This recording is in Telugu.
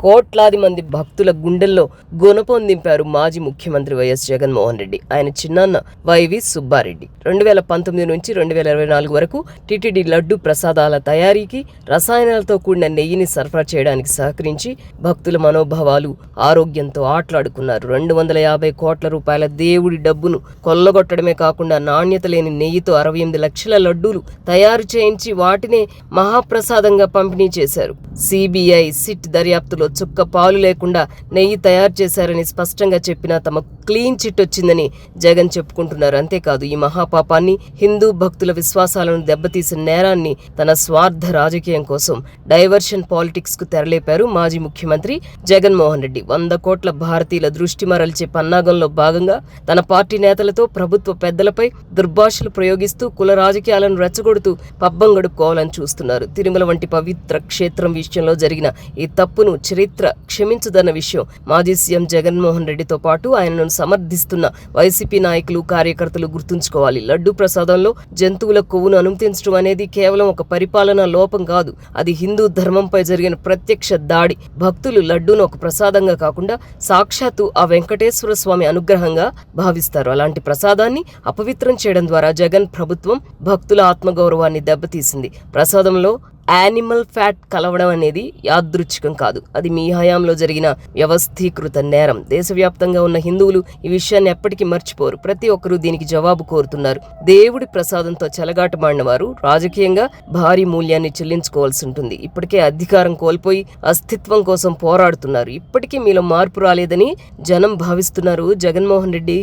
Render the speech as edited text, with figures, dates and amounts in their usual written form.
కోట్లాది మంది భక్తుల గుండెల్లో గుణపం దింపారు మాజీ ముఖ్యమంత్రి వైఎస్ జగన్మోహన్ రెడ్డి. ఆయన చిన్నాన్న వైవి సుబ్బారెడ్డి 2019 నుంచి 2024 వరకు టీటీడీ లడ్డు ప్రసాదాల తయారీకి రసాయనాలతో కూడిన నెయ్యిని సరఫరా చేయడానికి సహకరించి భక్తుల మనోభావాలు, ఆరోగ్యంతో ఆటలాడుకున్నారు. 250 కోట్ల రూపాయల దేవుడి డబ్బును కొల్లగొట్టడమే కాకుండా నాణ్యత లేని నెయ్యితో 68 లక్షల లడ్డూలు తయారు చేయించి వాటినే మహాప్రసాదంగా పంపిణీ చేశారు. సిబిఐ, సిట్ దర్యాప్తులో చుక్క పాలు లేకుండా నెయ్యి తయారు చేశారని స్పష్టంగా చెప్పినా తమ క్లీన్ చిట్ వచ్చిందని జగన్ చెప్పుకుంటున్నారు. అంతేకాదు, ఈ మహాపాపాన్ని, హిందూ భక్తుల విశ్వాసాలను దెబ్బతీసిన నేరాన్ని తన స్వార్థ రాజకీయం కోసం డైవర్షన్ పాలిటిక్స్ కు తెరలేపారు మాజీ ముఖ్యమంత్రి జగన్మోహన్ రెడ్డి. 100 కోట్ల భారతీయుల దృష్టి మరల్చే పన్నాగంలో భాగంగా తన పార్టీ నేతలతో, ప్రభుత్వ పెద్దలపై దుర్భాషలు ప్రయోగిస్తూ కుల రాజకీయాలను రెచ్చగొడుతూ పబ్బం గడుపుకోవాలని చూస్తున్నారు. తిరుమల వంటి పవిత్ర క్షేత్రం విషయంలో జరిగిన ఈ తప్పును చరిత్ర క్షమించదన్న విషయం మాజీ సీఎం జగన్మోహన్ రెడ్డితో పాటు ఆయనను సమర్థిస్తున్న వైసీపీ నాయకులు, కార్యకర్తలు గుర్తుంచుకోవాలి. లడ్డు ప్రసాదంలో జంతువుల కొవ్వును అనుమతించడం అనేది కేవలం ఒక పరిపాలనా లోపం కాదు, అది హిందూ ధర్మంపై జరిగిన ప్రత్యక్ష దాడి. భక్తులు లడ్డూను ఒక ప్రసాదంగా కాకుండా సాక్షాత్తు ఆ వెంకటేశ్వర స్వామి అనుగ్రహంగా భావిస్తారు. అలాంటి ప్రసాదాన్ని అపవిత్రం చేయడం ద్వారా జగన్ ప్రభుత్వం భక్తుల ఆత్మగౌరవాన్ని దెబ్బతీసింది. ప్రసాదంలో యానిమల్ ఫ్యాట్ కలవడం అనేది యాదృచ్ఛికం కాదు, అది మీ హయాంలో జరిగిన వ్యవస్థీకృత నేరం. దేశవ్యాప్తంగా ఉన్న హిందువులు ఈ విషయాన్ని ఎప్పటికీ మర్చిపోరు. ప్రతి ఒక్కరూ దీనికి జవాబు కోరుతున్నారు. దేవుడి ప్రసాదంతో చెలగాటమాడిన వారు రాజకీయంగా భారీ మూల్యాన్ని చెల్లించుకోవాల్సి ఉంటుంది. ఇప్పటికే అధికారం కోల్పోయి అస్తిత్వం కోసం పోరాడుతున్నారు. ఇప్పటికీ మీలో మార్పు రాలేదని జనం భావిస్తున్నారు. జగన్మోహన్ రెడ్డి